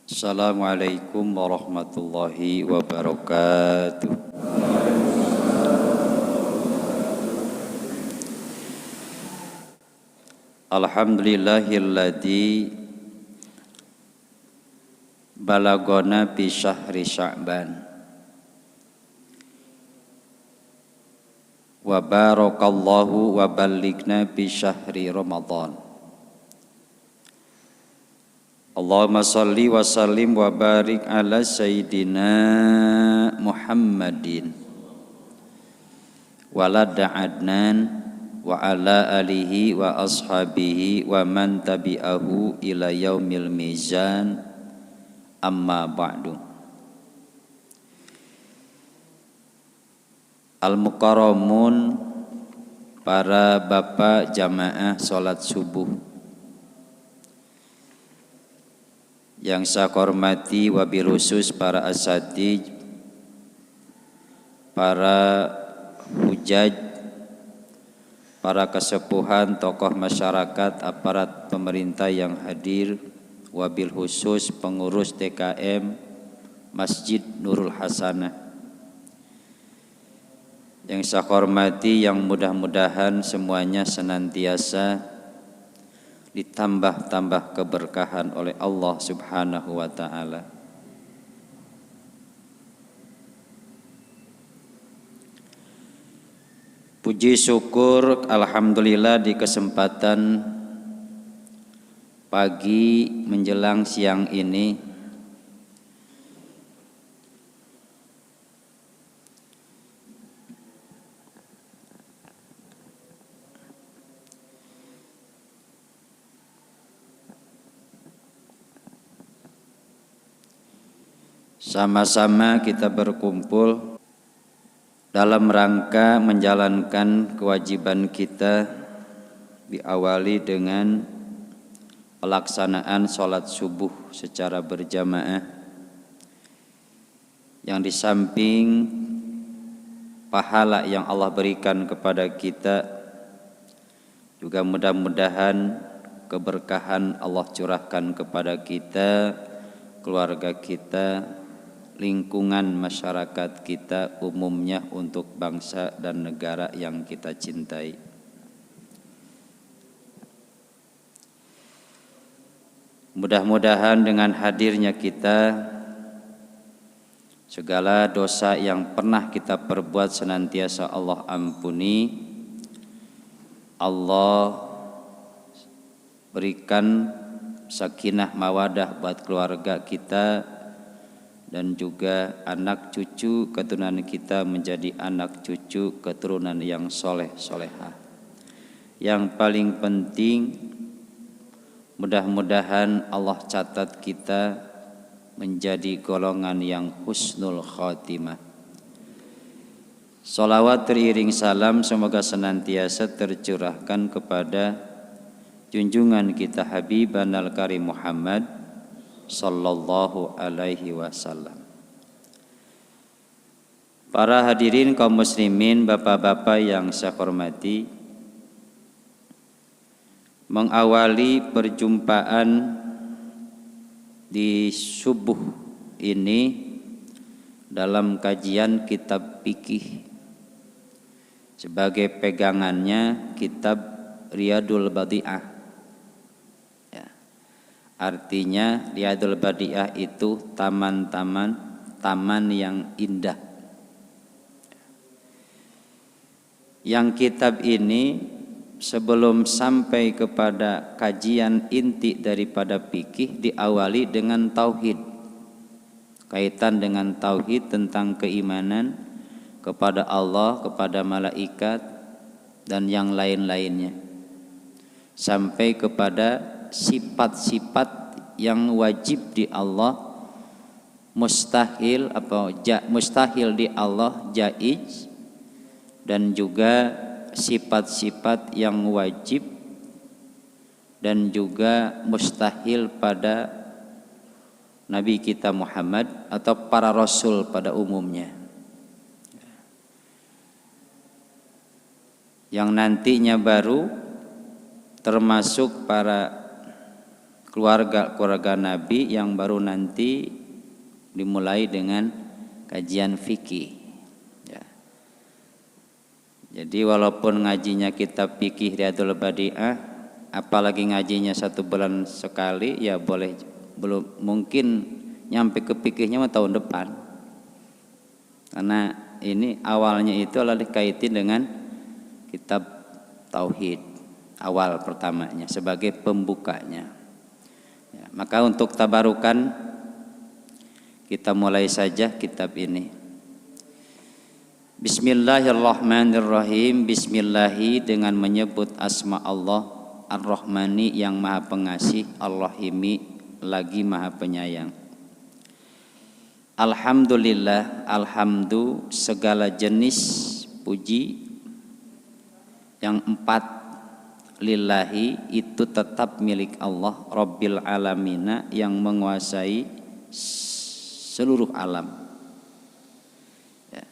Assalamualaikum warahmatullahi wabarakatuh. Alhamdulillahilladzi balagona bi syahri Sya'ban wa barakallahu wa ballighna bi syahri Ramadan. Allahumma salli wa sallim wa barik ala sayyidina Muhammadin walada Adnan wa ala alihi wa ashabihi wa man tabi'ahu ila yaumil mizan, amma ba'du. Al-Mukarramun, para bapak jamaah salat subuh yang saya hormati, wabil khusus para asatidz, para hujaj, para kesepuhan, tokoh masyarakat, aparat pemerintah yang hadir, wabil khusus pengurus TKM Masjid Nurul Hasanah. Yang saya hormati, yang mudah-mudahan semuanya senantiasa ditambah-tambah keberkahan oleh Allah Subhanahu wa ta'ala. Puji syukur alhamdulillah di kesempatan pagi menjelang siang ini sama-sama kita berkumpul dalam rangka menjalankan kewajiban kita, diawali dengan pelaksanaan sholat subuh secara berjamaah, yang di samping pahala yang Allah berikan kepada kita, juga mudah-mudahan keberkahan Allah curahkan kepada kita, keluarga kita, lingkungan masyarakat kita umumnya, untuk bangsa dan negara yang kita cintai. Mudah-mudahan dengan hadirnya kita, segala dosa yang pernah kita perbuat senantiasa Allah ampuni, Allah berikan sakinah mawadah buat keluarga kita, dan juga anak cucu keturunan kita menjadi anak cucu keturunan yang soleh solehah. Yang paling penting, mudah-mudahan Allah catat kita menjadi golongan yang husnul khatimah. Salawat teriring salam semoga senantiasa tercurahkan kepada junjungan kita Habiban al-Karim Muhammad sallallahu alaihi wasallam. Para hadirin kaum muslimin, bapak-bapak yang saya hormati, mengawali perjumpaan di subuh ini dalam kajian kitab fikih, sebagai pegangannya kitab Riyadul Badi'ah. Artinya Riyadul Badi'ah itu taman yang indah. Yang kitab ini sebelum sampai kepada kajian inti daripada fikih, diawali dengan tauhid. Kaitan dengan tauhid tentang keimanan kepada Allah, kepada malaikat, dan yang lain-lainnya, sampai kepada sifat-sifat yang wajib di Allah, mustahil di Allah jaiz, dan juga sifat-sifat yang wajib dan juga mustahil pada Nabi kita Muhammad atau para rasul pada umumnya, yang nantinya baru termasuk para keluarga Nabi yang baru nanti dimulai dengan kajian fikih. Ya. Jadi walaupun ngajinya kitab fikih Riyadhul Badi'ah, apalagi ngajinya 1 bulan sekali, ya boleh, belum mungkin nyampe ke fikihnya tahun depan. Karena ini awalnya itu adalah dikaitin dengan kitab tauhid, awal pertamanya sebagai pembukanya. Ya, maka untuk tabarukan kita mulai saja kitab ini. Bismillahirrahmanirrahim. Bismillahi dengan menyebut asma Allah Ar-Rahmani yang maha pengasih, Ar-Rahimi lagi maha penyayang. Alhamdulillah, alhamdu segala jenis puji yang 4 lillahi itu tetap milik Allah Rabbil Alamina yang menguasai seluruh alam. Ya.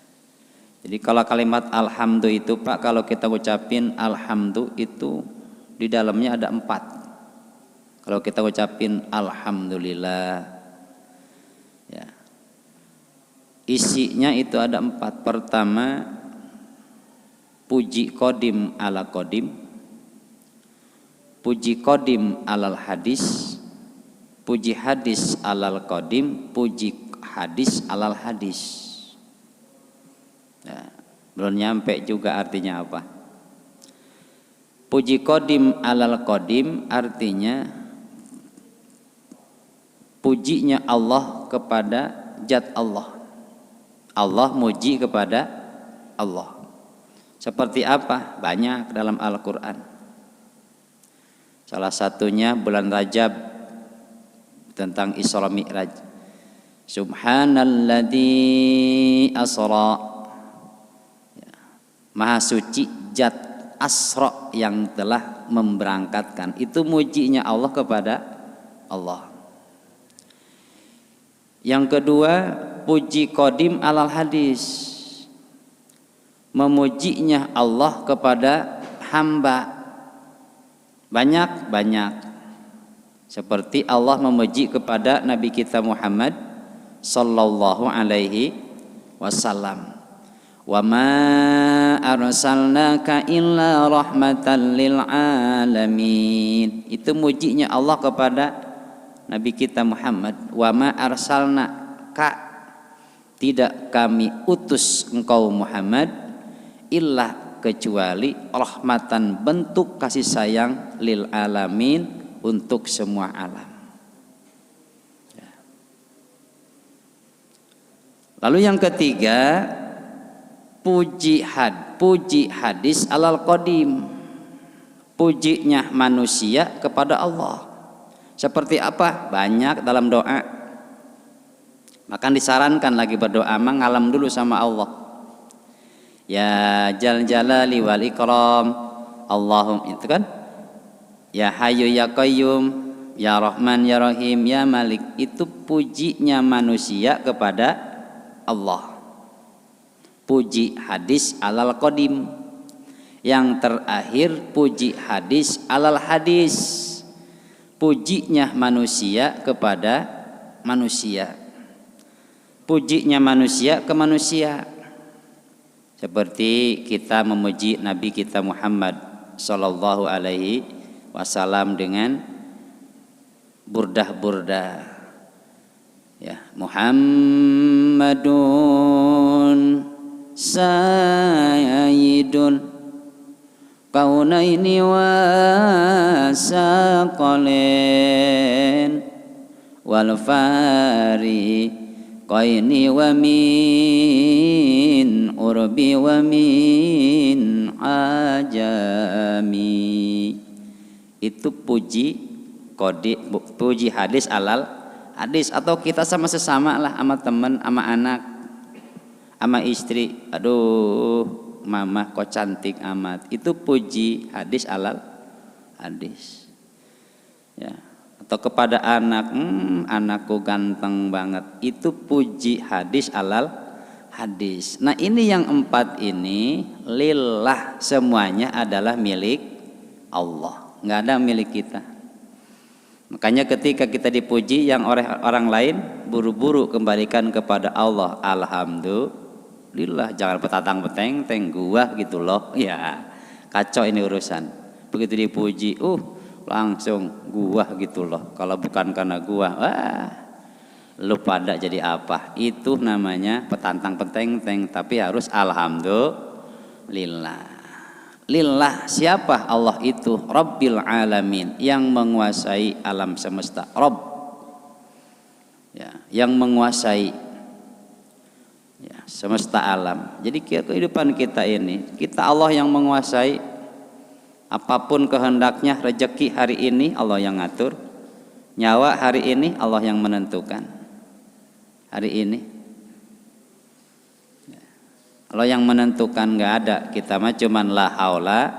Jadi kalau kalimat alhamdu itu Pak, kalau kita ucapin alhamdu itu di dalamnya ada 4. Kalau kita ucapin alhamdulillah, ya, isinya itu ada 4. Pertama, puji kodim ala kodim, puji kodim alal hadis, puji hadis alal kodim, puji hadis alal hadis. Nah, belum nyampe juga artinya apa. Puji kodim alal kodim artinya pujinya Allah kepada zat Allah. Allah muji kepada Allah. Seperti apa? Banyak dalam Al-Quran. Salah satunya bulan Rajab tentang Isra Mi'raj. Subhanalladzi asra. Ya. Maha suci zat asra yang telah memberangkatkan. Itu mujinya Allah kepada Allah. Yang kedua, puji kodim alal hadis, memujinya Allah kepada hamba. Banyak seperti Allah memuji kepada Nabi kita Muhammad sallallahu alaihi wasallam, wa ma arsalnaka illa rahmatan lil alamin. Itu mujinya Allah kepada Nabi kita Muhammad. Wa ma arsalnaka, tidak kami utus engkau Muhammad, illa kecuali rahmatan, bentuk kasih sayang, lil alamin, untuk semua alam. Ya. Lalu yang ketiga, puji hadis alal qadim, pujinya manusia kepada Allah. Seperti apa? Banyak dalam doa. Maka disarankan lagi berdoa ngalam dulu sama Allah. Ya Jal Jalali wal Ikram, Allahum, itu kan, ya Hayyu ya Qayyum, ya Rahman ya Rahim, ya Malik. Itu pujinya manusia kepada Allah. Puji hadis alal qadim. Yang terakhir, puji hadis alal hadis, pujinya manusia kepada manusia. Pujinya manusia ke manusia. Seperti kita memuji Nabi kita Muhammad sallallahu alaihi wasallam dengan burdah-burdah. Ya, Muhammadun sayyidun kaunaini wa saqalain wal fariqaini wa min urbi wa min ajami. Itu puji hadis alal hadis. Atau kita sama sesama lah, sama teman, sama anak, sama istri. Aduh mama kok cantik amat. Itu puji hadis alal hadis. Ya. Atau kepada anak, anakku ganteng banget. Itu puji hadis alal hadis. Nah ini yang 4 ini lillah, semuanya adalah milik Allah, nggak ada milik kita. Makanya ketika kita dipuji yang orang lain, buru-buru kembalikan kepada Allah. Alhamdulillah, jangan petatang peteng gua gitu loh. Ya, kacau ini urusan. Begitu dipuji, langsung gua gitu loh. Kalau bukan karena gua, wah, lu pada jadi apa? Itu namanya petantang peteng, tapi harus alhamdulillah. Lillah, siapa Allah itu? Rabbil alamin, yang menguasai alam semesta. Rabb, ya, yang menguasai, ya, semesta alam. Jadi kehidupan kita ini, kita Allah yang menguasai. Apapun kehendaknya, rezeki hari ini Allah yang ngatur, nyawa hari ini Allah yang menentukan. Hari ini Allah yang menentukan, nggak ada. Kita mah cuman la haula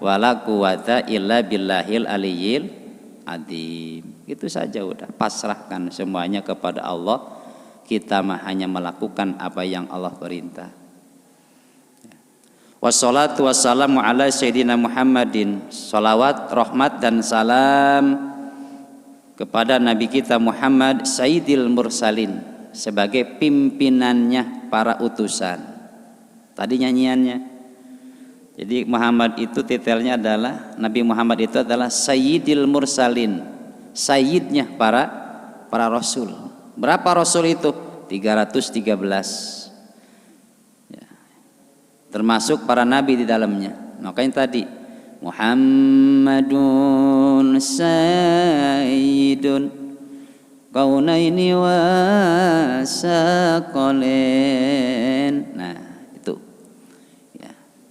wala quwata illa billahil aliyyil adzim. Itu saja udah, pasrahkan semuanya kepada Allah. Kita mah hanya melakukan apa yang Allah perintah. Wassalatu wassalamu ala sayyidina Muhammadin. Salawat, rahmat dan salam kepada Nabi kita Muhammad Sayyidil Mursalin, sebagai pimpinannya para utusan. Tadi nyanyiannya. Jadi Muhammad itu titelnya adalah, Nabi Muhammad itu adalah Sayyidil Mursalin, sayyidnya para rasul. Berapa rasul itu? 313. Ya. Termasuk para nabi di dalamnya. Makanya tadi Muhammadun sayyidun kaunaini wa saqalain. Nah,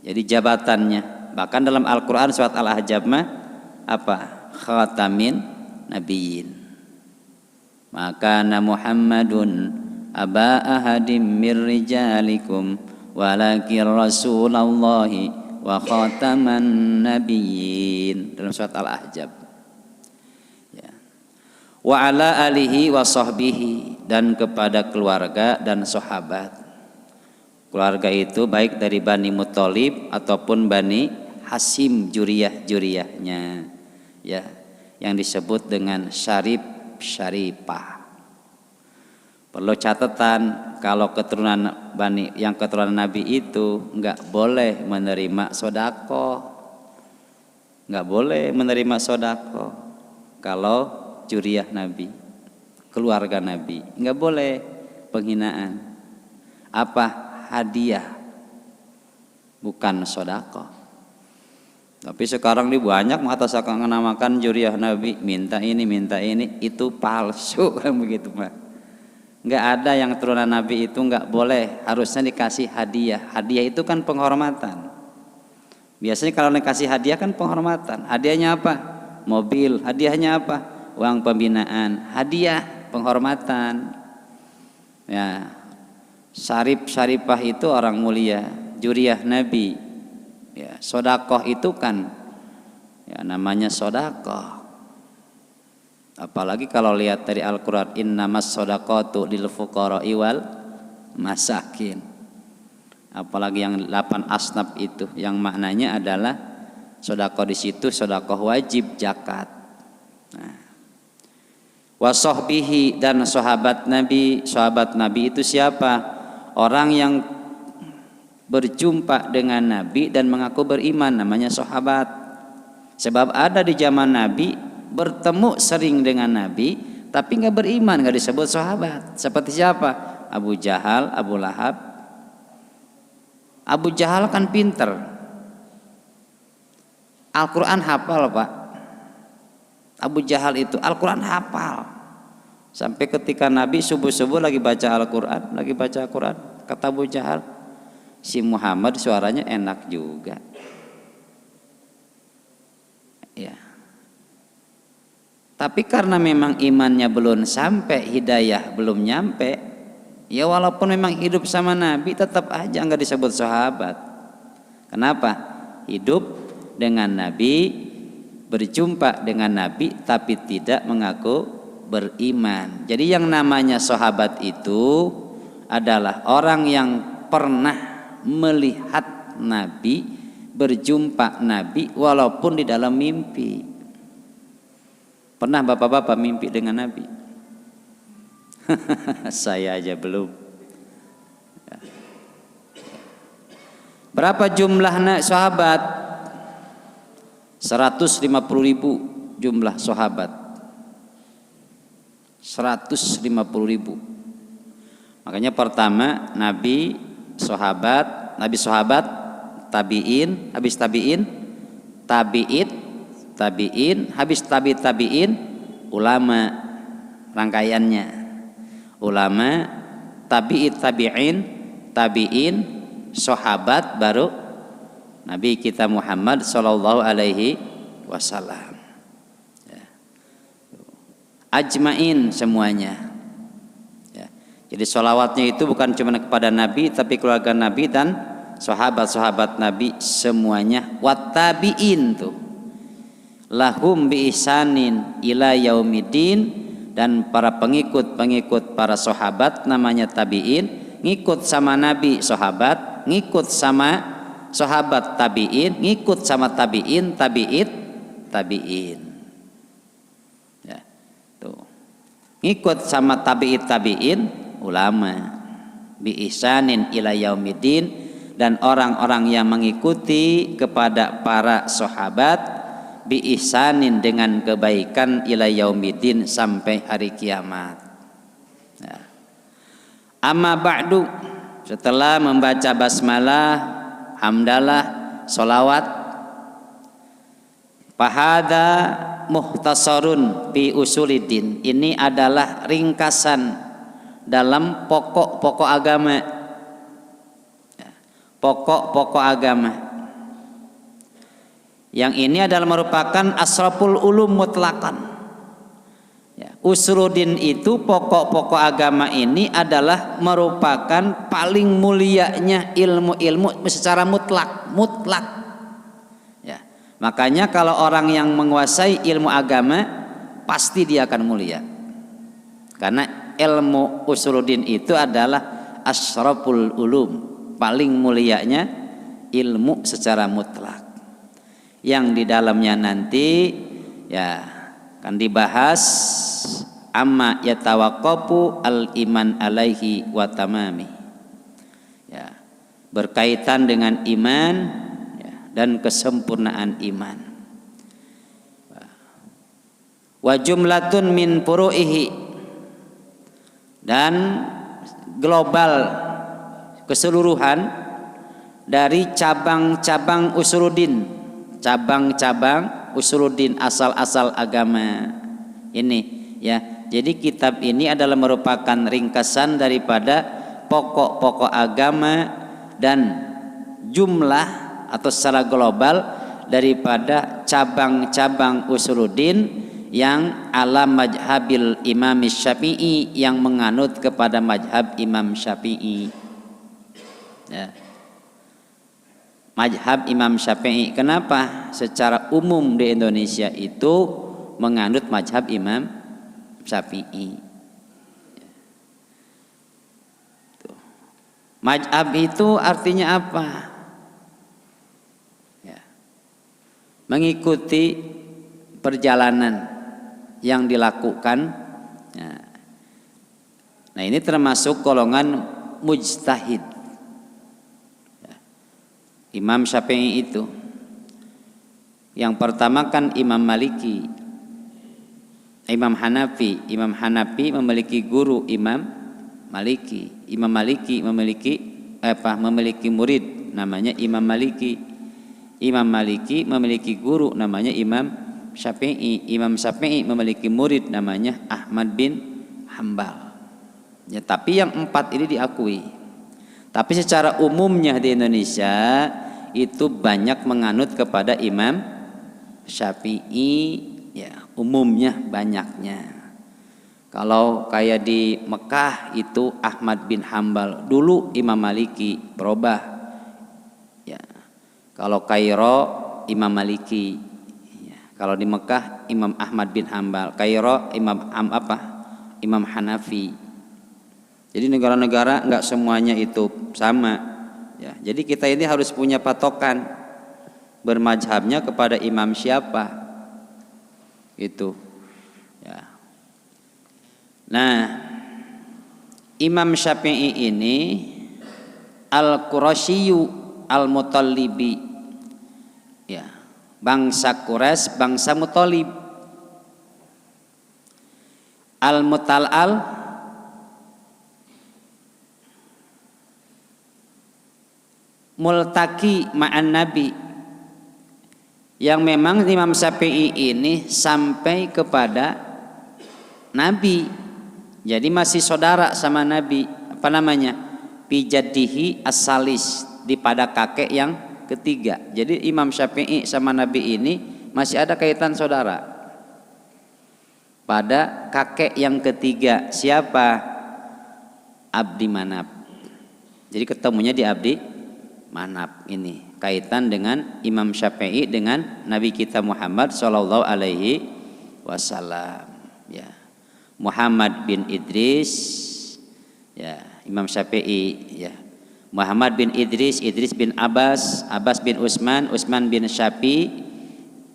jadi jabatannya, bahkan dalam Al-Quran surat Al-Ahzab mah apa? Khatamin nabiyyin. Maka Muhammadun aba ahadim mir rijalikum walakin rasulallahi wa khataman nabiyyin, dalam surat Al-Ahzab. Ya. Wa ala alihi wa sahbihi, dan kepada keluarga dan sahabat. Keluarga itu baik dari Bani Muthalib ataupun Bani Hasim, juriyahnya, ya, yang disebut dengan syaripah. Perlu catatan, kalau keturunan keturunan Nabi itu nggak boleh menerima sodako, nggak boleh menerima sodako. Kalau juriyah Nabi, keluarga Nabi, nggak boleh, penghinaan. Apa? Hadiah, bukan sodako. Tapi sekarang ini banyak mengatasnamakan juriyah Nabi, minta ini, itu palsu kan begitu Pak. Nggak ada yang turunan Nabi itu nggak boleh, harusnya dikasih hadiah. Hadiah itu kan penghormatan. Biasanya kalau dikasih hadiah kan penghormatan. Hadiahnya apa? Mobil. Hadiahnya apa? Uang pembinaan. Hadiah penghormatan. Ya. Syaripah itu orang mulia, juriyah Nabi. Ya, sodakoh itu kan, ya, namanya sodakoh. Apalagi kalau lihat dari Al-Quran, innamas sodaqatu lil fuqara'i wal masakin. Apalagi yang 8 asnaf itu, yang maknanya adalah sodakoh di situ sodakoh wajib, zakat. Nah, wasahbihi, dan sahabat Nabi. Sahabat Nabi itu siapa? Orang yang berjumpa dengan Nabi dan mengaku beriman, namanya sahabat. Sebab ada di zaman Nabi bertemu sering dengan Nabi tapi nggak beriman, nggak disebut sahabat. Seperti siapa? Abu Jahal, Abu Lahab. Abu Jahal kan pinter, Al-Quran hafal Pak. Abu Jahal itu Al-Quran hafal. Sampai ketika Nabi subuh-subuh lagi baca Al-Quran, kata Abu Jahal, si Muhammad suaranya enak juga. Ya. Tapi karena memang imannya belum sampai, hidayah belum nyampe, ya walaupun memang hidup sama Nabi tetap aja nggak disebut sahabat. Kenapa? Hidup dengan Nabi, berjumpa dengan Nabi, tapi tidak mengaku beriman. Jadi yang namanya sahabat itu adalah orang yang pernah melihat Nabi, berjumpa Nabi walaupun di dalam mimpi. Pernah bapak-bapak mimpi dengan Nabi? Saya aja belum. Berapa jumlah sahabat? 150.000 jumlah sahabat. 150.000. Makanya pertama Nabi, sahabat, tabi'in, habis tabi'in, habis tabi'in, ulama, rangkaiannya. Ulama, tabi'in, sahabat, baru Nabi kita Muhammad sallallahu alaihi wasallam. Ajmain semuanya. Jadi sholawatnya itu bukan cuma kepada Nabi, tapi keluarga Nabi dan sahabat-sahabat Nabi semuanya. Wattabi'in tuh lahum bi ihsanin ila yaumiddin, dan para pengikut para sahabat namanya tabi'in, ngikut sama Nabi sahabat, ngikut sama sahabat tabi'in, ngikut sama tabi'in, tabi'in. Ya, tuh. Ngikut sama tabi'in ulama bi ihsanin ila yaumiddin, dan orang-orang yang mengikuti kepada para sahabat bi ihsanin dengan kebaikan ila yaumiddin sampai hari kiamat. Ya. Amma ba'du, setelah membaca basmalah, hamdalah, sholawat, fahada muhtasarun fi usuliddin, ini adalah ringkasan dalam pokok-pokok agama. Pokok-pokok agama. Yang ini adalah merupakan asraful ulum mutlaqan. Usuluddin itu, pokok-pokok agama ini adalah merupakan paling mulianya ilmu-ilmu secara mutlak. Ya. Makanya kalau orang yang menguasai ilmu agama pasti dia akan mulia. Karena ilmu usuluddin itu adalah asyraful ulum, paling mulianya ilmu secara mutlak, yang di dalamnya nanti ya akan dibahas amma yatawaqqafu al iman alaihi wa tamami, ya, berkaitan dengan iman, ya, dan kesempurnaan iman. Wa jumlatun min furu'ihi, dan global keseluruhan dari cabang-cabang usuluddin, cabang-cabang usuluddin, asal-asal agama ini, ya. Jadi kitab ini adalah merupakan ringkasan daripada pokok-pokok agama dan jumlah atau secara global daripada cabang-cabang usuluddin yang ala madhabil Imam Syafi'i, yang menganut kepada madhab Imam Syafi'i. Ya. Madhab Imam Syafi'i. Kenapa? Secara umum di Indonesia itu menganut madhab Imam Syafi'i. Madhab itu artinya apa? Ya. Mengikuti perjalanan yang dilakukan. Nah ini termasuk golongan mujtahid. Imam Syafi'i itu yang pertama kan Imam Maliki, Imam Hanafi. Imam Hanafi memiliki guru Imam Maliki. Imam Maliki memiliki murid namanya Imam Maliki. Imam Maliki memiliki guru namanya Imam Syafi'i. Imam Syafi'i memiliki murid namanya Ahmad bin Hambal. Ya, tapi yang empat ini diakui. Tapi secara umumnya di Indonesia itu banyak menganut kepada Imam Syafi'i, ya, umumnya banyaknya. Kalau kayak di Mekah itu Ahmad bin Hambal, dulu Imam Maliki, berubah. Ya. Kalau Kairo Imam Maliki. Kalau di Mekah Imam Ahmad bin Hambal, Kairo Imam Hanafi. Jadi negara-negara enggak semuanya itu sama. Ya, jadi kita ini harus punya patokan bermazhabnya kepada imam siapa. Itu. Nah, Imam Syafi'i ini Al-Qurasyiyu Al-Mutallibi, ya, bangsa Quraisy, bangsa Muthalib. Al-Mutal'al multaki ma'an Nabi, yang memang Imam Syafi'i ini sampai kepada Nabi, jadi masih saudara sama Nabi. Apa namanya? Bijadihi as-salis, di pada kakek yang ketiga. Jadi Imam Syafi'i sama Nabi ini masih ada kaitan saudara pada kakek yang ketiga. Siapa? Abdi Manaf. Jadi ketemunya di Abdi Manaf. Ini kaitan dengan Imam Syafi'i dengan Nabi kita Muhammad sallallahu alaihi wasallam, ya. Muhammad bin Idris, ya, Imam Syafi'i, ya. Muhammad bin Idris, Idris bin Abbas, Abbas bin Utsman, Utsman bin Syafi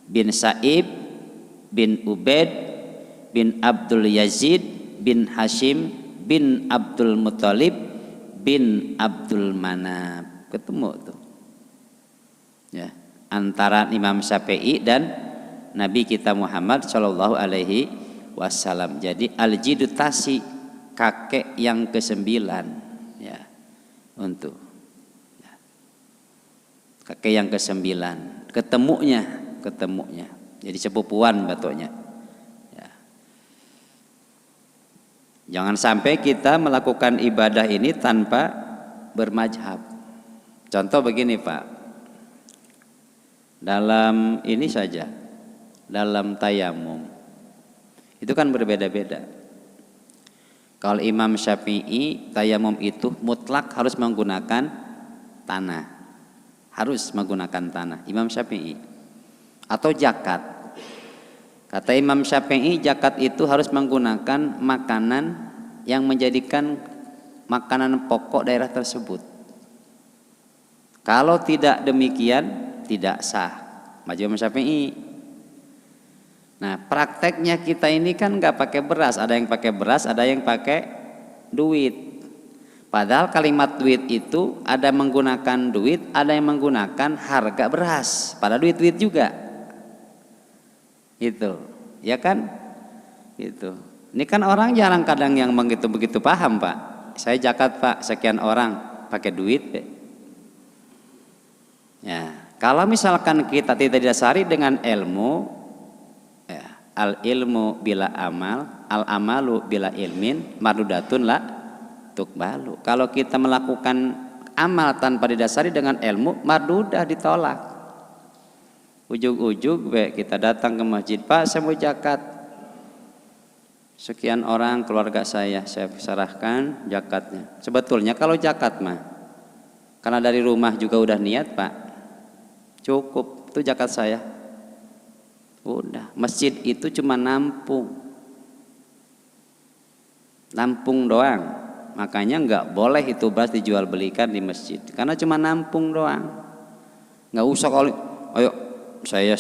bin Sa'ib bin Ubaid bin Abdul Yazid bin Hashim bin Abdul Muthalib bin Abdul Manaf. Ketemu tuh, ya, antara Imam Syafi'i dan Nabi kita Muhammad sallallahu alaihi wasallam. Jadi al-jidutasi, kakek yang ke-9, ya, untuk, ya, kakek yang ke-9 ketemunya. Jadi sepupuan batunya. Jangan sampai kita melakukan ibadah ini tanpa bermadzhab. Contoh begini Pak, dalam ini saja, dalam tayamum itu kan berbeda-beda. Kalau Imam Syafi'i tayamum itu mutlak harus menggunakan tanah, harus menggunakan tanah Imam Syafi'i. Atau zakat, kata Imam Syafi'i zakat itu harus menggunakan makanan yang menjadikan makanan pokok daerah tersebut. Kalau tidak demikian tidak sah mazhab Imam Syafi'i. Nah, prakteknya kita ini kan nggak pakai beras, ada yang pakai beras, ada yang pakai duit. Padahal kalimat duit itu ada menggunakan duit, ada yang menggunakan harga beras pada duit-duit juga. Itu, ya kan? Itu. Ini kan orang jarang kadang yang begitu paham Pak. Saya zakat Pak, sekian orang pakai duit. Ya, kalau misalkan kita tidak didasari dengan ilmu, ya, al ilmu bila amal, al amalu bila ilmin, mardudatun la tukbalu. Kalau kita melakukan amal tanpa didasari dengan ilmu, mardudah, ditolak. Ujug-ujug kita datang ke masjid, Pak saya mau zakat, sekian orang keluarga saya serahkan zakatnya. Sebetulnya kalau zakat mah, karena dari rumah juga udah niat Pak, cukup itu zakat saya. Udah, masjid itu cuma nampung doang. Makanya nggak boleh itu beras dijual belikan di masjid, karena cuma nampung doang. Nggak usah kalau ayo saya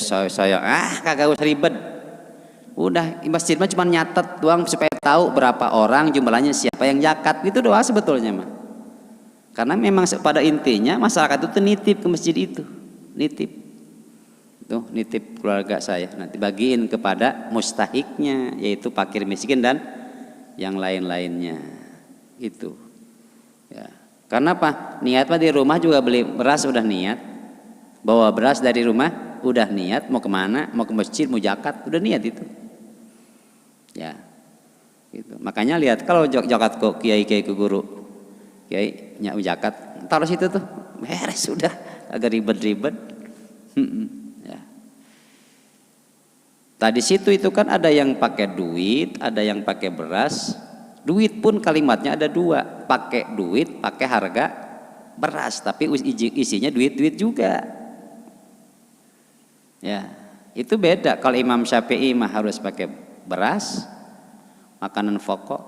kagak usah ribet. Udah, masjid mah cuma nyatet doang supaya tahu berapa orang jumlahnya, siapa yang zakat, gitu doang sebetulnya mah. Karena memang pada intinya masyarakat itu nitip ke masjid itu, nitip keluarga saya, nanti bagiin kepada mustahiknya, yaitu fakir miskin dan yang lain-lainnya itu, ya. Karena apa? Niat mah di rumah juga beli beras udah niat, bawa beras dari rumah udah niat, mau kemana, mau ke masjid, mau zakat, udah niat itu, ya. Gitu. Makanya lihat kalau zakat kok kiai ke guru, kiai nyak zakat, taruh situ tuh, beres sudah, agak ribet-ribet. Ya. Tadi situ itu kan ada yang pakai duit, ada yang pakai beras. Duit pun kalimatnya ada dua, pakai duit, pakai harga beras, tapi isinya duit-duit juga. Ya, itu beda. Kalau Imam Syafi'i mah harus pakai beras, makanan pokok.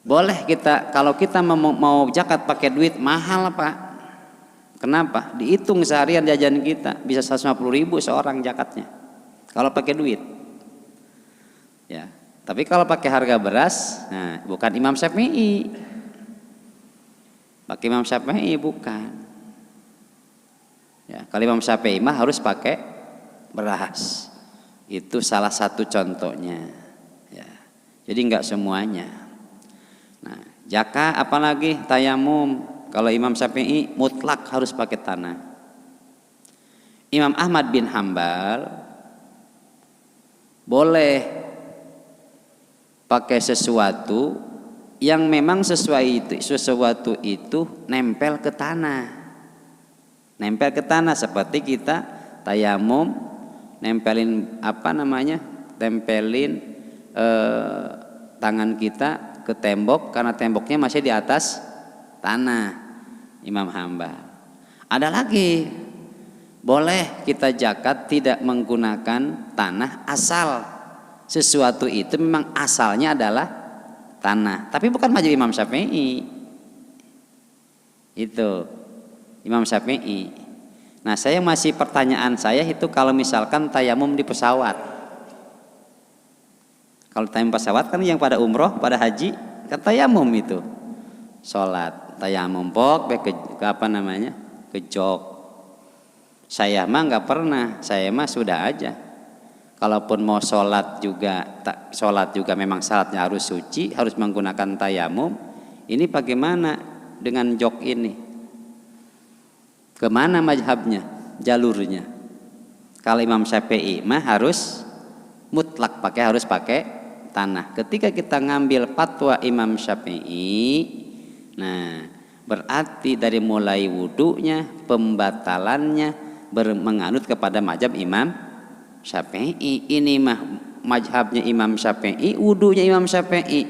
Boleh kita, kalau kita mau zakat pakai duit mahal Pak. Kenapa? Dihitung seharian jajan kita bisa 150.000 seorang zakatnya kalau pakai duit. Ya. Tapi kalau pakai harga beras, nah bukan Imam Syafi'i. Pakai Imam Syafi'i bukan. Ya, kalau Imam Syafi'i mah harus pakai beras. Itu salah satu contohnya. Ya. Jadi enggak semuanya. Nah, jaka apalagi tayamum. Kalau Imam Syafi'i mutlak harus pakai tanah. Imam Ahmad bin Hambal boleh pakai sesuatu yang memang sesuatu itu nempel ke tanah. Nempel ke tanah seperti kita tayamum nempelin tempelin tangan kita ke tembok karena temboknya masih di atas tanah. Imam Hambal. Ada lagi, boleh kita zakat tidak menggunakan tanah asal sesuatu itu memang asalnya adalah tanah, tapi bukan mazhab Imam Syafi'i. Itu Imam Syafi'i. Nah, pertanyaan saya itu kalau misalkan tayamum di pesawat. Kalau tayamum pesawat kan yang pada umroh, pada haji kan tayamum itu. Salat tayamum ke jok. Saya mah nggak pernah, saya mah sudah aja. Kalaupun mau sholat juga memang syaratnya harus suci, harus menggunakan tayamum. Ini bagaimana dengan jok ini? Kemana mazhabnya, jalurnya? Kalau Imam Syafi'i mah harus mutlak harus pakai tanah. Ketika kita ngambil fatwa Imam Syafi'i, nah berarti dari mulai wudunya, pembatalannya menganut kepada mazhab Imam Syafi'i. Ini mah mazhabnya Imam Syafi'i, wudunya Imam Syafi'i.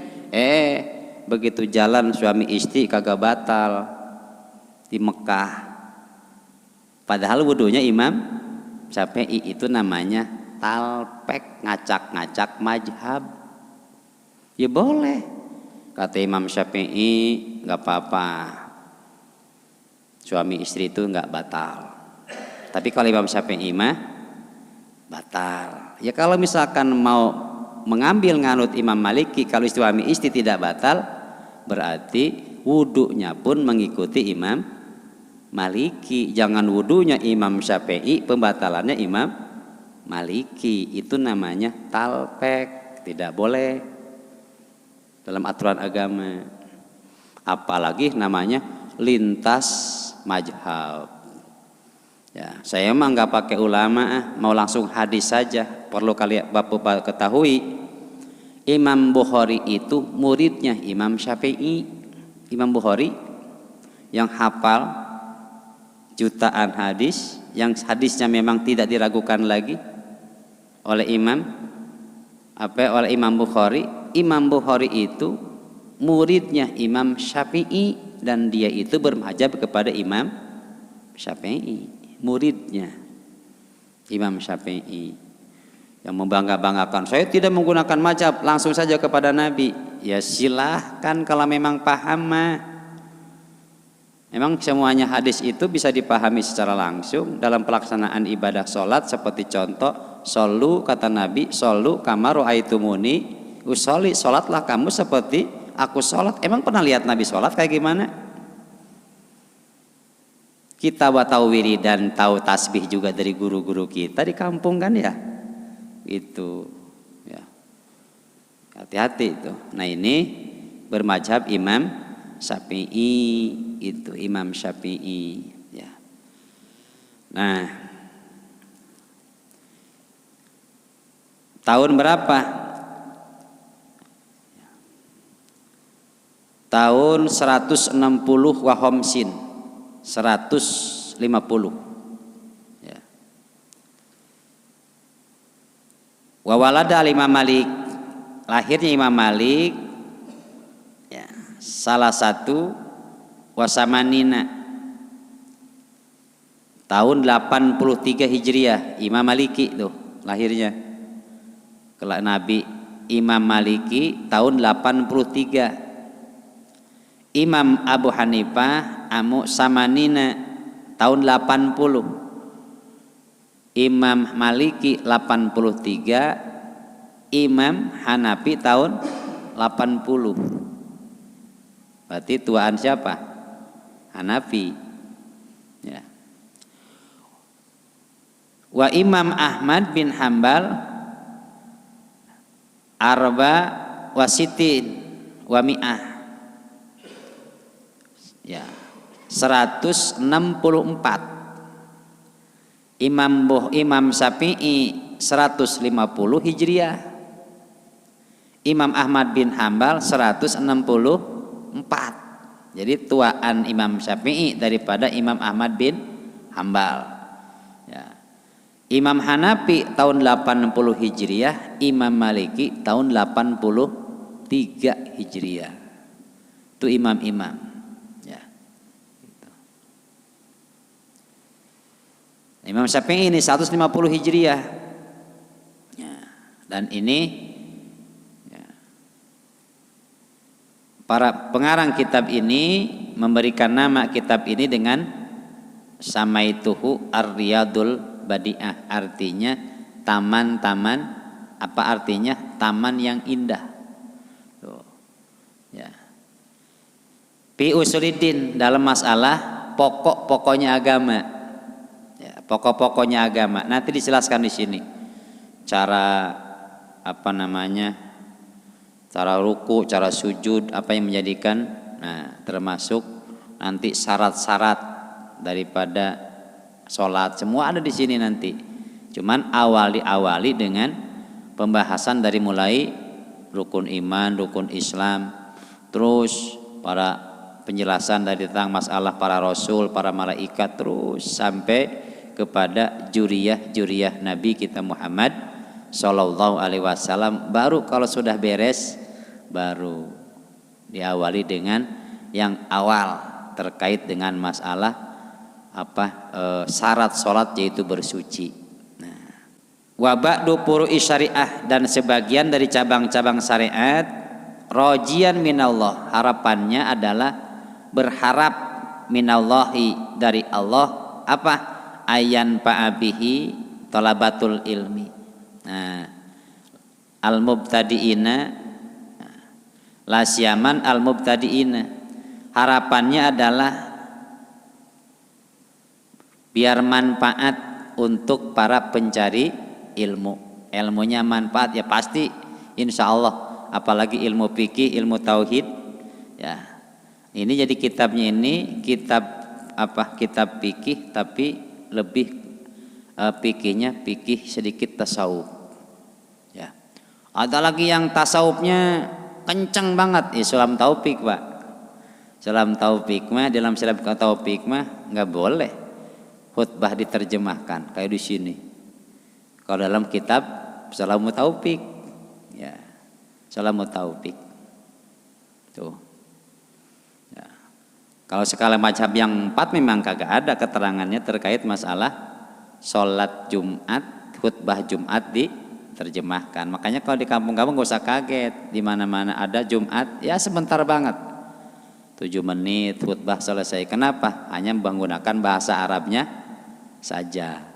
Begitu jalan suami istri kagak batal di Mekah. Padahal wudunya Imam Syafi'i. Itu namanya talpek, ngacak-ngacak mazhab. Ya boleh. Kata Imam Syafi'i nggak apa-apa. Suami istri itu nggak batal. Tapi kalau Imam Syafi'i mah batal. Ya kalau misalkan mau mengambil nganut Imam Maliki, kalau suami istri tidak batal, berarti wudunya pun mengikuti Imam Maliki. Jangan wudunya Imam Syafi'i, pembatalannya Imam Maliki. Itu namanya talpek, tidak boleh dalam aturan agama. Apalagi namanya lintas mazhab. Ya, saya emang nggak pakai ulama, mau langsung hadis saja. Perlu Bapak ketahui, Imam Bukhari itu muridnya Imam Syafi'i. Imam Bukhari yang hafal jutaan hadis, yang hadisnya memang tidak diragukan lagi oleh Imam Bukhari. Imam Bukhari itu muridnya Imam Syafi'i dan dia itu bermadzhab kepada Imam Syafi'i. Muridnya Imam Syafi'i yang membangga-banggakan, saya tidak menggunakan mazhab, langsung saja kepada Nabi. Ya silahkan kalau memang paham mah. Memang semuanya hadis itu bisa dipahami secara langsung dalam pelaksanaan ibadah sholat. Seperti contoh, shollu kata Nabi, shollu kama ra'aitumuni usolli, sholatlah kamu seperti aku sholat. Emang pernah lihat Nabi sholat kayak gimana? Kita tahu wiridan, tahu tasbih juga dari guru-guru kita di kampung kan ya, itu ya, hati-hati itu. Nah ini bermadzhab Imam Syafi'i, itu Imam Syafi'i ya. Nah tahun berapa? Tahun 160 wahomsin, 150 ya. Wawalada al-Imam Malik, lahirnya Imam Malik ya, salah satu wasamanina tahun 83 Hijriah. Imam Maliki tuh lahirnya. Kalau Nabi Imam Maliki tahun 83. Imam Abu Hanifah amu samanina tahun 80. Imam Maliki 83, Imam Hanafi tahun 80. Berarti tuaan siapa? Hanafi. Ya. Wa Imam Ahmad bin Hambal arba wasitin wa mi'ah. Ya. 164. Imam Syafi'i 150 Hijriah. Imam Ahmad bin Hambal 164. Jadi tuaan Imam Syafi'i daripada Imam Ahmad bin Hambal. Ya. Imam Hanafi tahun 80 Hijriah, Imam Maliki tahun 83 Hijriah. Itu imam-imam. Ya. Gitu. Imam Syafi'i ini 150 Hijriah. Ya. Dan ini para pengarang kitab ini memberikan nama kitab ini dengan Samaituhu Ar-Riyadul Badi'ah, artinya taman-taman, apa artinya? Taman yang indah. Tuh. Ya. Fi usuliddin, dalam masalah pokok-pokoknya agama. Ya, pokok-pokoknya agama. Nanti dijelaskan di sini. Cara apa namanya? Cara ruku, cara sujud, apa yang menjadikan, nah termasuk nanti syarat-syarat daripada sholat, semua ada di sini nanti. Cuman awali dengan pembahasan dari mulai rukun iman, rukun Islam, terus para penjelasan dari tentang masalah para rasul, para malaikat, terus sampai kepada juriyah Nabi kita Muhammad Sallallahu Alaihi Wasallam. Baru kalau sudah beres, baru diawali dengan yang awal terkait dengan masalah syarat sholat, yaitu bersuci. Nah, wa ba'du furu'i syariah, dan sebagian dari cabang-cabang syariat, rojian minallah, harapannya adalah berharap minallahi, dari Allah, apa? Ayan pa'abihi talabatul ilmi. Nah, al-mubtadi'ina lasyaman al-mubtadi'ina, harapannya adalah biar manfaat untuk para pencari ilmu. Ilmunya manfaat ya pasti, insya Allah. Apalagi ilmu fikih, ilmu tauhid. Ya, ini jadi kitabnya ini kitab fikih, tapi lebih fikihnya fikih sedikit tasawuf. Ya. Ada lagi yang tasawufnya kenceng banget, Islam taufik, Pak. Islam taufik mah, dalam Islam taufik mah nggak boleh khutbah diterjemahkan kayak di sini. Kalau dalam kitab Salamu Taufik, ya, Salamu Taufik. Tuh. Ya. Kalau sekali mazhab yang 4 memang kagak ada keterangannya terkait masalah sholat Jumat, khutbah Jumat diterjemahkan. Makanya kalau di kampung-kampung gak usah kaget, di mana-mana ada Jumat, ya sebentar banget, 7 menit khutbah selesai. Kenapa? Hanya menggunakan bahasa Arabnya saja.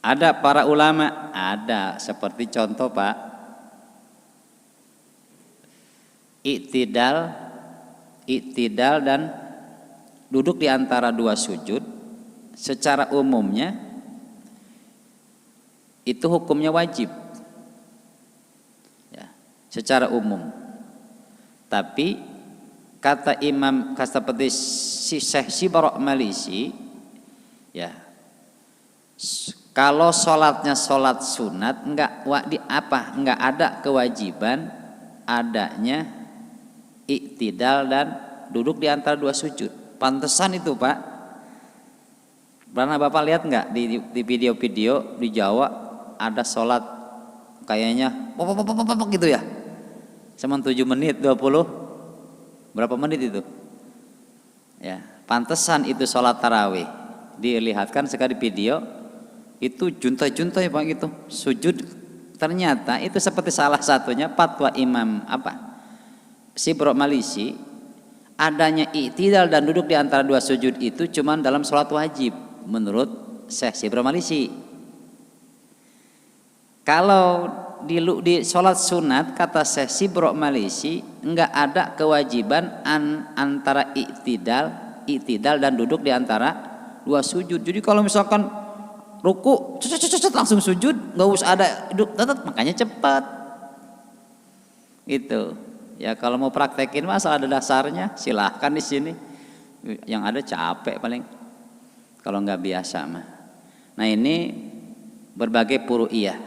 Ada para ulama, ada seperti contoh Pak, iktidal dan duduk di antara dua sujud, secara umumnya itu hukumnya wajib, ya, secara umum. Tapi kata Imam, seperti Syekh Sibarok Malisi, ya, kalau sholatnya sholat sunat, enggak ada kewajiban adanya iktidal dan duduk di antara dua sujud. Pantesan itu Pak, pernah Bapak lihat enggak di video-video di Jawa ada sholat kayaknya gitu ya, cuma 7 menit 20 berapa menit itu ya. Pantesan itu sholat tarawih, dilihatkan sekali video itu juntai-juntai Pak gitu sujud. Ternyata itu seperti salah satunya fatwa Imam Sibrok Malisi, adanya iktidal dan duduk di antara dua sujud itu cuman dalam sholat wajib menurut Syekh Sibrok Malisi. Kalau di sholat sunat kata sesi Bro Malisi enggak ada kewajiban antara iktidal dan duduk di antara dua sujud. Jadi kalau misalkan ruku langsung sujud, nggak usah ada duduk, makanya cepat. Itu ya, kalau mau praktekin asal ada dasarnya silahkan di sini. Yang ada capek paling kalau nggak biasa mah. Nah ini berbagai furu'iyah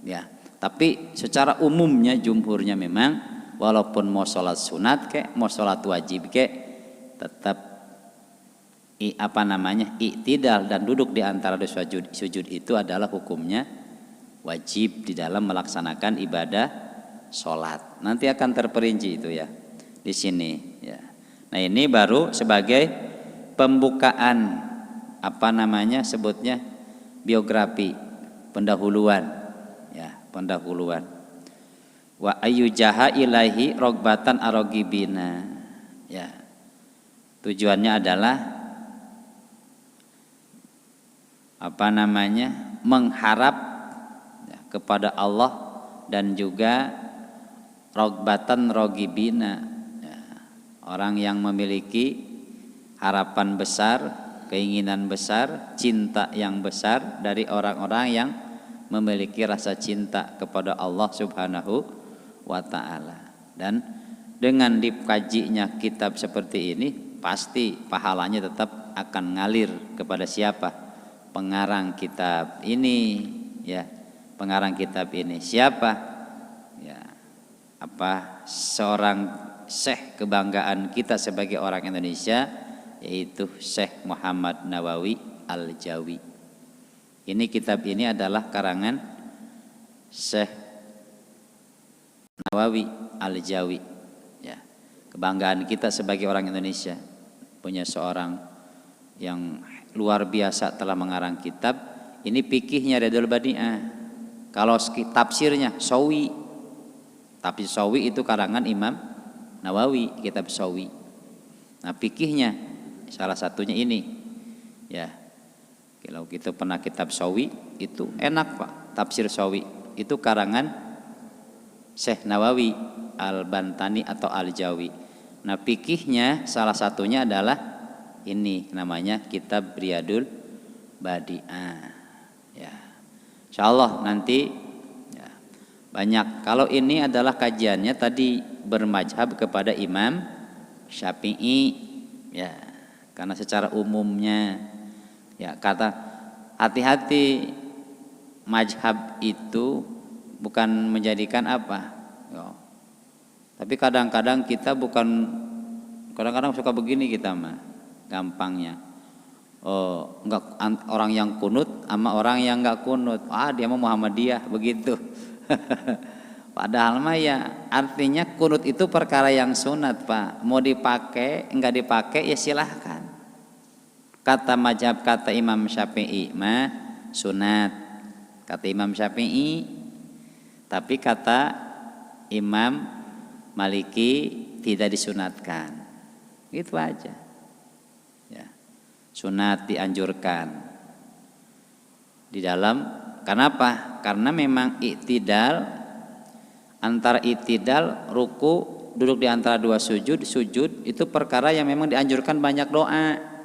ya. Tapi secara umumnya jumhurnya memang walaupun mau sholat sunat mau sholat wajib tetap iktidal dan duduk di antara dua sujud itu adalah hukumnya wajib di dalam melaksanakan ibadah sholat. Nanti akan terperinci itu ya di sini ya. Nah ini baru sebagai pembukaan sebutnya biografi, pendahuluan. Pendahuluan. Wa ayyujaha ilaihi rogbatan arogibina. Ya. Tujuannya adalah mengharap ya, kepada Allah dan juga rogbatan rogibina. Ya. Orang yang memiliki harapan besar, keinginan besar, cinta yang besar dari orang-orang yang memiliki rasa cinta kepada Allah Subhanahu wa ta'ala. Dan dengan dikajinya kitab seperti ini pasti pahalanya tetap akan ngalir kepada siapa? Pengarang kitab ini ya. Pengarang kitab ini siapa? Ya. Seorang syekh kebanggaan kita sebagai orang Indonesia, yaitu Syekh Muhammad Nawawi Al-Jawi. Ini kitab ini adalah karangan Syekh Nawawi Al-Jawi ya. Kebanggaan kita sebagai orang Indonesia punya seorang yang luar biasa telah mengarang kitab. Ini fikihnya Riyadhul Badi'ah. Kalau tafsirnya Sawi. Tafsir Sawi itu karangan Imam Nawawi, kitab Sawi. Nah, fikihnya salah satunya ini ya. Kalau kita pernah kitab Sawi itu enak Pak, tafsir Sawi itu karangan Syekh Nawawi Al-Bantani atau Al-Jawi. Nah fikihnya salah satunya adalah ini namanya kitab Riyadhul Badi'ah ya. Insyaallah nanti ya, banyak. Kalau ini adalah kajiannya tadi bermadzhab kepada Imam Syafi'i ya, karena secara umumnya ya kata hati-hati, mazhab itu bukan menjadikan tapi kadang-kadang kita kadang-kadang suka begini kita mah gampangnya. Enggak orang yang kunut sama orang yang enggak kunut. Dia mah Muhammadiyah begitu. Padahal mah ya artinya kunut itu perkara yang sunat Pak. Mau dipakai enggak dipakai ya silahkan. Kata mazhab kata Imam Syafi'i mah sunat kata Imam Syafi'i, tapi kata Imam Maliki tidak disunatkan. Gitu aja ya. Sunat dianjurkan di dalam. Kenapa? Karena memang iktidal, antara iktidal ruku duduk di antara dua sujud itu perkara yang memang dianjurkan banyak doa.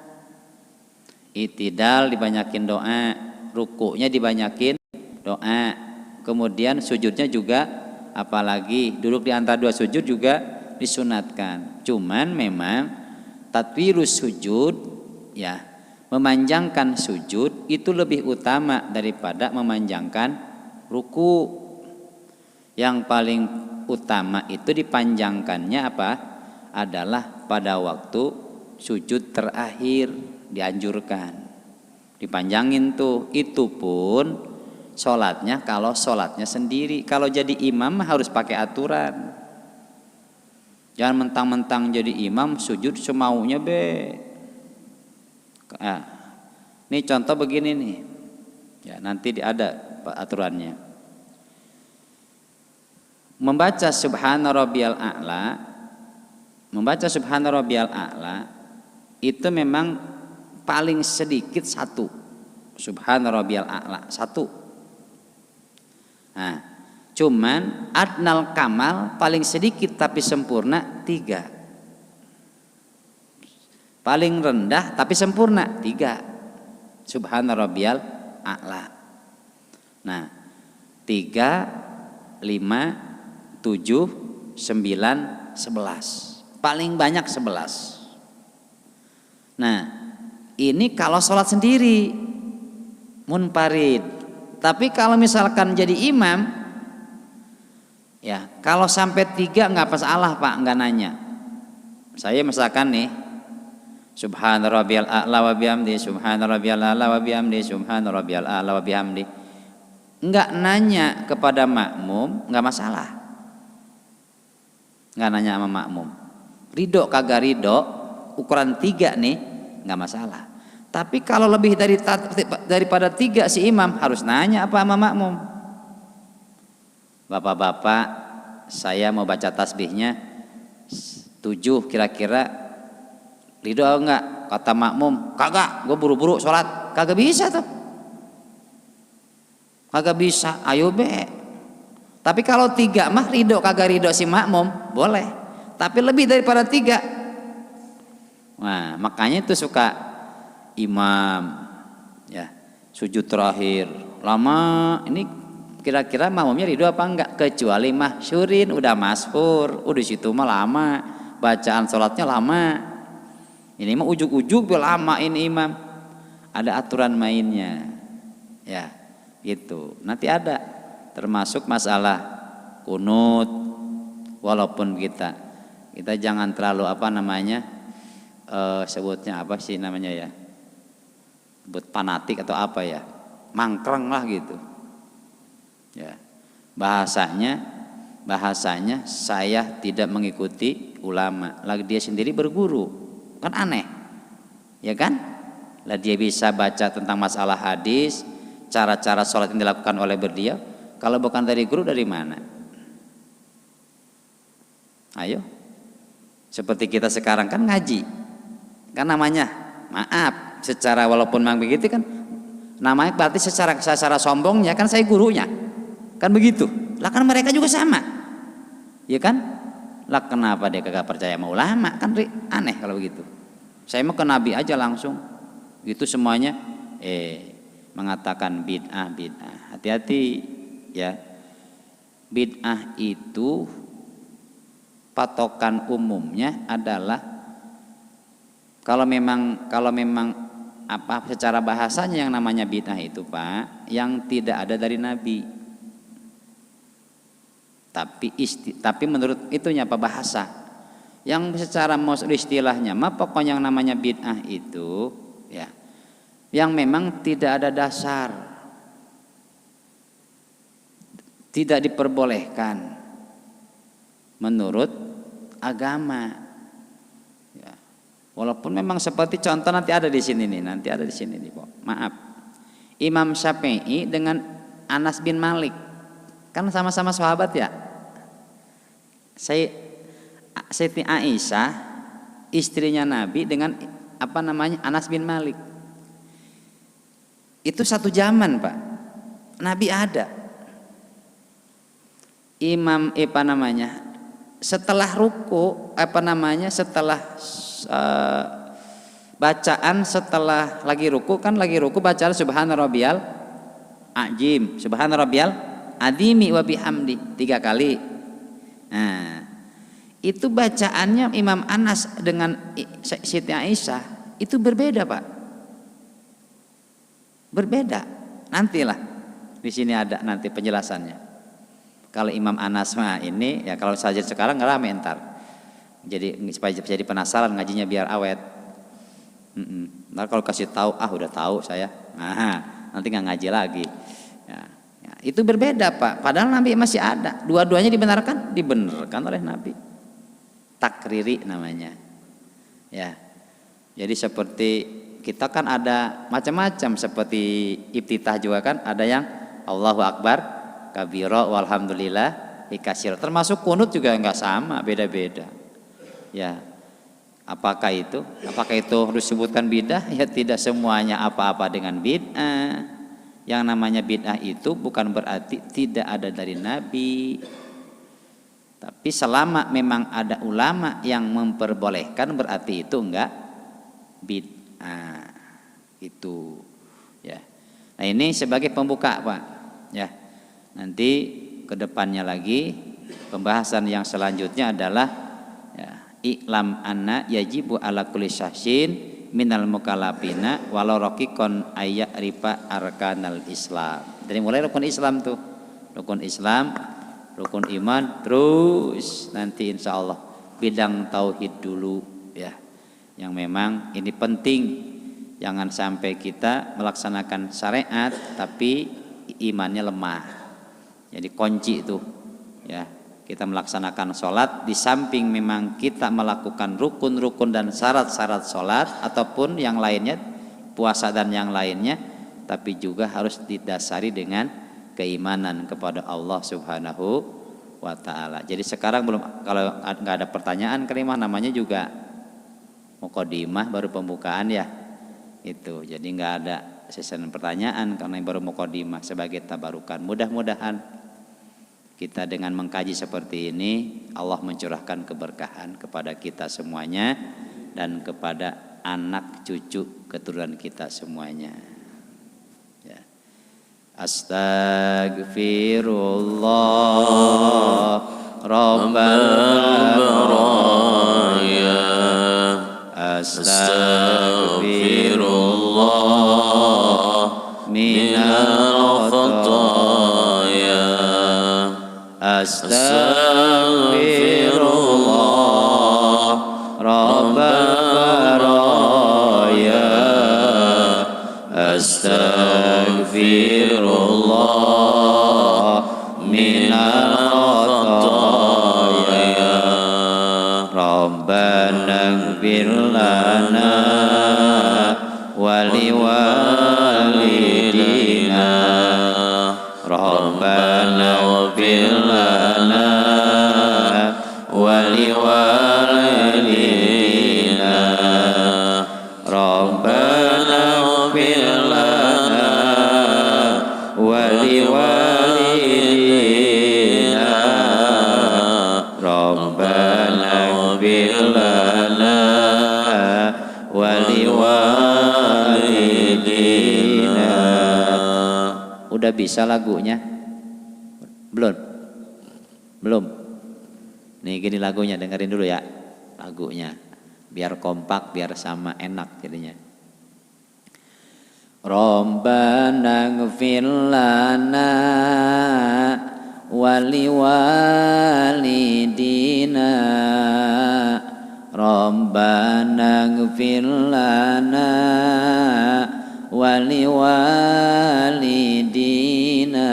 Iktidal dibanyakin doa, rukunya dibanyakin doa, kemudian sujudnya juga, apalagi duduk di antara dua sujud juga disunatkan. Cuman memang tatwirus sujud ya, memanjangkan sujud itu lebih utama daripada memanjangkan ruku. Yang paling utama itu dipanjangkannya adalah pada waktu sujud terakhir dianjurkan dipanjangin tuh. Itu pun sholatnya kalau sholatnya sendiri. Kalau jadi imam harus pakai aturan. Jangan mentang-mentang jadi imam sujud semaunya ini contoh begini nih ya, nanti ada aturannya. Membaca subhana rabbiyal a'la itu memang paling sedikit satu. Subhana rabbiyal a'la satu. Nah, Cuman adnal kamal paling sedikit tapi sempurna 3. Paling rendah tapi sempurna 3. Subhana rabbiyal a'la. Nah, 3, 5, 7, 9, 11. Paling banyak 11. Nah, ini kalau sholat sendiri munfarid. Tapi kalau misalkan jadi imam, ya kalau sampai 3 nggak masalah Pak, nggak nanya. Saya misalkan nih, Subhana rabbiyal a'la wa bihamdi, Subhana rabbiyal a'la wa bihamdi, Subhana rabbiyal a'la wa bihamdi. Enggak nanya kepada makmum, enggak masalah. Enggak nanya sama makmum. Ridho kagak ridho, ukuran 3 nih, enggak masalah. Tapi kalau lebih daripada 3 si imam harus nanya apa sama makmum. Bapak-bapak, saya mau baca tasbihnya 7 kira-kira ridho enggak? Kata makmum, kagak, gue buru-buru sholat. Kagak bisa tuh, kagak bisa. Ayo be. Tapi kalau 3 mah ridho kagak ridho si makmum boleh. Tapi lebih daripada 3, nah makanya itu suka imam ya sujud terakhir lama. Ini kira-kira makmumnya ridho apa enggak? Kecuali mahsyurin, udah masyhur, udah situ mah lama, bacaan sholatnya lama. Ini mah ujuk-ujuk lama ini imam. Ada aturan mainnya. Ya, gitu. Nanti ada termasuk masalah kunut. Walaupun kita jangan terlalu sebutnya apa sih namanya ya? Sebut fanatik atau apa ya? Mangkreng lah gitu. Ya. Bahasanya saya tidak mengikuti ulama. Lagi dia sendiri berguru. Kan aneh, ya kan? Lah dia bisa baca tentang masalah hadis, cara-cara sholat yang dilakukan oleh beliau. Kalau bukan dari guru, dari mana? Ayo, seperti kita sekarang kan ngaji, kan namanya, maaf, secara walaupun memang begitu kan, namanya berarti secara sombongnya kan saya gurunya, kan begitu. Lah kan mereka juga sama, ya kan? Lah kenapa dia kagak percaya sama ulama? Kan aneh kalau begitu. Saya mau ke Nabi aja langsung. Gitu semuanya mengatakan bid'ah. Hati-hati ya. Bid'ah itu patokan umumnya adalah kalau memang secara bahasanya yang namanya bid'ah itu Pak, yang tidak ada dari Nabi. Tapi menurut itunya apa bahasa yang secara istilahnya mah pokoknya yang namanya bid'ah itu ya yang memang tidak ada dasar, tidak diperbolehkan menurut agama ya. Walaupun memang seperti contoh nanti ada di sini nih, maaf, Imam Syafi'i dengan Anas bin Malik kan sama-sama sahabat ya. Siti Aisyah istrinya Nabi dengan Anas bin Malik. Itu satu zaman Pak. Nabi ada. Imam setelah ruku setelah bacaan setelah lagi ruku bacaan subhana rabbiyal azim, subhana rabbiyal adimi wa bihamdi 3 kali. Nah, itu bacaannya Imam Anas dengan Siti Aisyah itu berbeda Pak. Berbeda. Nantilah di sini ada nanti penjelasannya. Kalau Imam Anas mah ini ya kalau saja sekarang nggak rame ntar. Jadi supaya jadi penasaran ngajinya biar awet. Ntar kalau kasih tahu udah tahu saya. Nah, nanti nggak ngaji lagi. Ya. Itu berbeda Pak, padahal Nabi masih ada. Dua-duanya dibenarkan oleh Nabi. Takriri namanya. Ya. Jadi seperti kita kan ada macam-macam seperti iftitah juga kan ada yang Allahu Akbar kabira walhamdulillah ikasir. Termasuk kunut juga enggak sama, beda-beda. Ya. Apakah itu harus disebutkan bid'ah? Ya tidak semuanya apa-apa dengan bid'ah. Yang namanya bid'ah itu bukan berarti tidak ada dari Nabi. Tapi selama memang ada ulama yang memperbolehkan berarti itu enggak bid'ah. Itu ya. Nah, ini sebagai pembuka, Pak. Ya. Nanti kedepannya lagi pembahasan yang selanjutnya adalah ya, iklam anna yajibu ala kulli syahsin minal mukallafina walau raqikon ayya rifa arkanal Islam. Dari mulai rukun Islam tuh. Rukun Islam, rukun iman, terus nanti insya Allah bidang tauhid dulu ya. Yang memang ini penting, jangan sampai kita melaksanakan syariat tapi imannya lemah. Jadi kunci itu ya, kita melaksanakan sholat di samping memang kita melakukan rukun-rukun dan syarat-syarat sholat ataupun yang lainnya, puasa dan yang lainnya, tapi juga harus didasari dengan keimanan kepada Allah Subhanahu wa ta'ala. Jadi sekarang belum, kalau nggak ada pertanyaan Karimah, namanya juga muqaddimah baru pembukaan ya itu. Jadi nggak ada sesi pertanyaan karena baru muqaddimah sebagai tabarukan. Mudah-mudahan kita dengan mengkaji seperti ini Allah mencurahkan keberkahan kepada kita semuanya dan kepada anak cucu keturunan kita semuanya. Astaghfirullah Rabbal baraya. Astaghfirullah minal khataya. Astaghfirullah Rabbal baraya. Astaghfirullah minal khataya. Rabbana ighfir lana wa liwalidina. Rabbana ighfir lana wa liwalidina. Rabbana ighfir lana wa liwalidina. Rabbana ighfir lana wa liwalidina. Udah bisa lagunya? Belum? Belum? Nih gini lagunya, dengerin dulu ya lagunya. Biar kompak, biar sama, enak jadinya. Rabbana ighfir lana wa liwalidina. Rabbana ighfir lana wa liwalidina.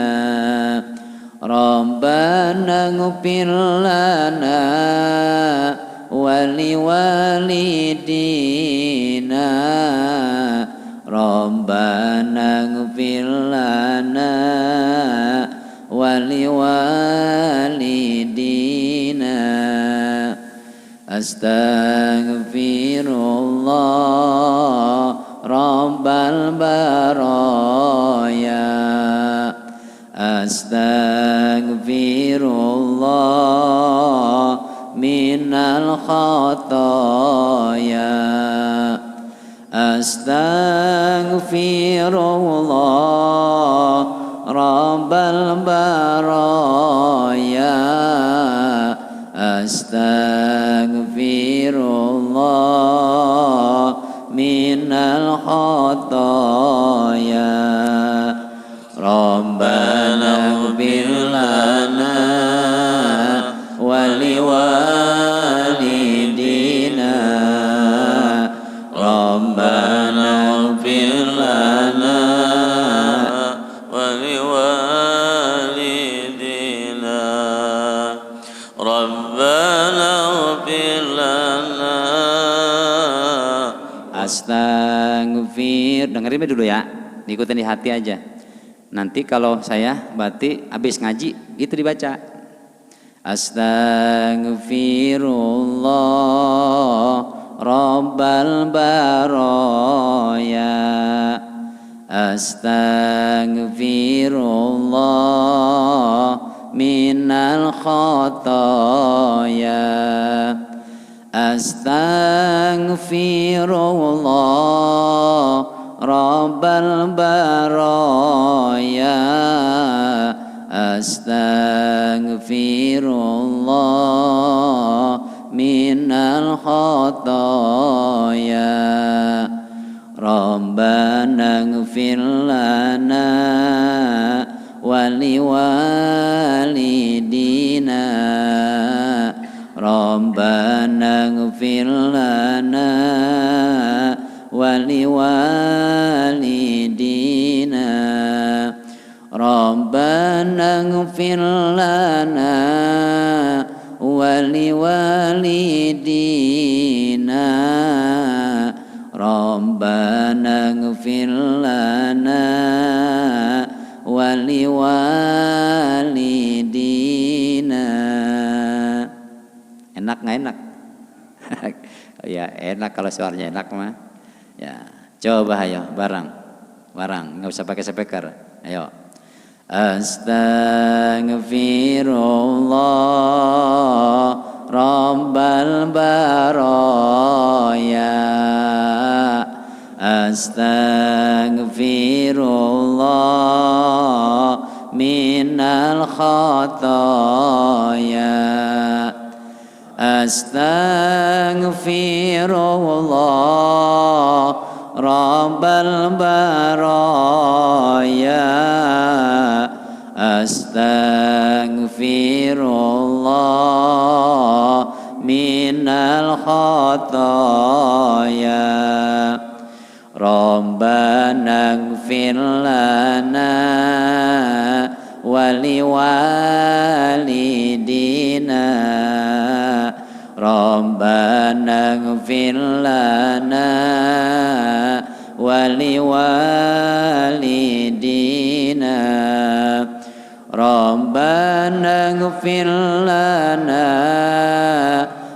Rabbana ighfir lana wa liwalidina. Rabbana ighfir lana wa liwalidina. Astaghfirullah Rabbal baraya. Astaghfirullah minal khataya. Astaghfirullah Rabbal baraya. Astaghfirullah minal khataya. Rabbana ighfir lana wa liwalidina. Rabbana ighfir lana wa liwalidina. Rabbana ighfir lana. Astaghfir, dengerin dulu ya, ikutin di hati aja. Nanti kalau saya bati habis ngaji itu dibaca. Astaghfirullah Rabbal baraya. astaghfirullah minal khotoya, astaghfirullah rabbal baraya, astaghfirullah minal khotoya, rabbana ighfir lana wali walidina, rabbana ighfir lana wali walidina, rabbana ighfir lana wali walidina, rabbana ighfir lana wali walidina. Enak nggak enak? Ya enak kalau suaranya enak mah. Ya coba ayo bareng nggak usah pakai speaker. Ayo. Astaghfirullah rabbal baraya, astaghfirullah minal khotoya, astaghfirullah rabbal baraya, astaghfirullah minal khotoya, rabbana ighfir lana wali walidina, rabbana ighfir lana wali walidina, rabbana ighfir lana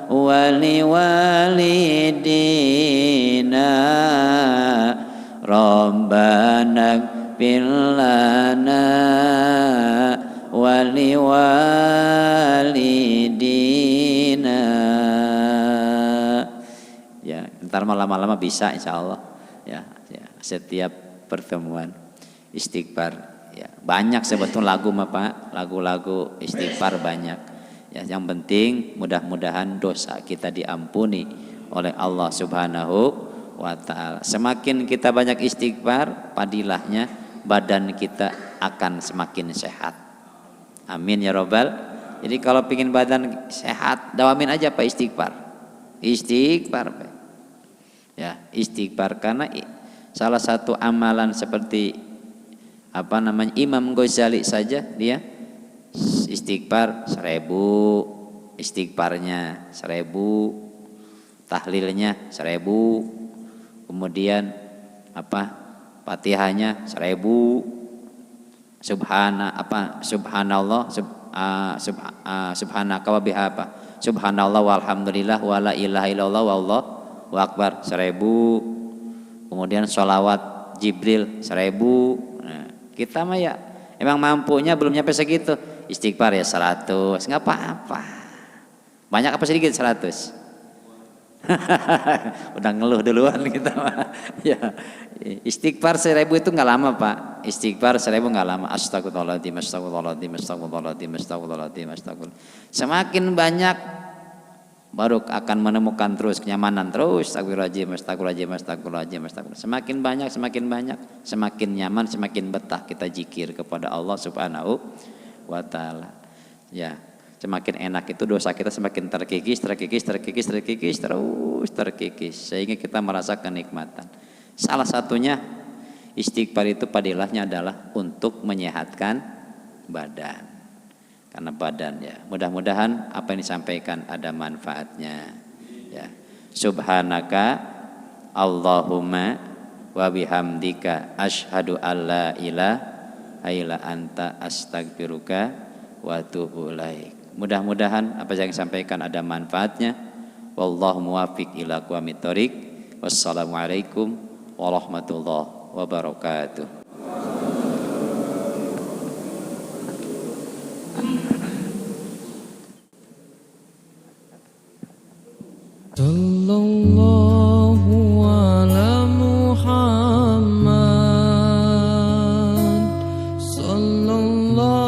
wali walidina, rabbana ighfir lana wali walidina. Ya, ntar lama-lama bisa insyaallah. Ya, setiap pertemuan istighfar. Ya, banyak sebetulnya lagu Pak, lagu-lagu istighfar banyak. Ya, yang penting mudah-mudahan dosa kita diampuni oleh Allah Subhanahu wa taala. Semakin kita banyak istighfar, padilahnya badan kita akan semakin sehat. Amin ya robbal. Jadi kalau pingin badan sehat, dawamin aja Pak istighfar. Istighfar Pak. Ya, istighfar karena salah satu amalan seperti Imam Ghazali saja dia istighfar 1000, istighfarnya 1000, tahlilnya 1000, kemudian Fatihahnya 1000, subhanallah subhanaka wa bihamdika, subhanallah walhamdulillah wala ilaha illallah wallahu akbar 1000, kemudian sholawat Jibril 1000. Nah, kita mah ya emang mampunya belum nyampe segitu, istighfar ya 100, nggak apa-apa. Banyak apa sedikit 100? Udah ngeluh duluan kita mah. Ya, istighfar 1000 itu nggak lama Pak. Istighfar 1000 nggak lama. Astagfirullahaladzim, astagfirullahaladzim, astagfirullahaladzim, astagfirullahaladzim, astagfirullahaladzim. Semakin banyak baru akan menemukan terus kenyamanan terus. Astagfirullahaladzim, astagfirullahaladzim, astagfirullahaladzim, astagfirullahaladzim. Semakin banyak, semakin nyaman, semakin betah kita zikir kepada Allah Subhanahu wa taala. Ya, semakin enak itu dosa kita semakin terkikis sehingga kita merasa kenikmatan. Salah satunya istighfar itu padilahnya adalah untuk menyehatkan badan. Karena badan ya, mudah-mudahan apa yang disampaikan ada manfaatnya. Ya, subhanaka Allahumma wa bihamdika asyhadu alla ilaha illa anta astaghfiruka wa atubu ilaik. Mudah-mudahan apa yang disampaikan ada manfaatnya. Wallahu muwaffiq ila aqwamit thoriq. Wassalamualaikum warahmatullahi wabarakatuh. Sallallahu ala Muhammad, sallallahu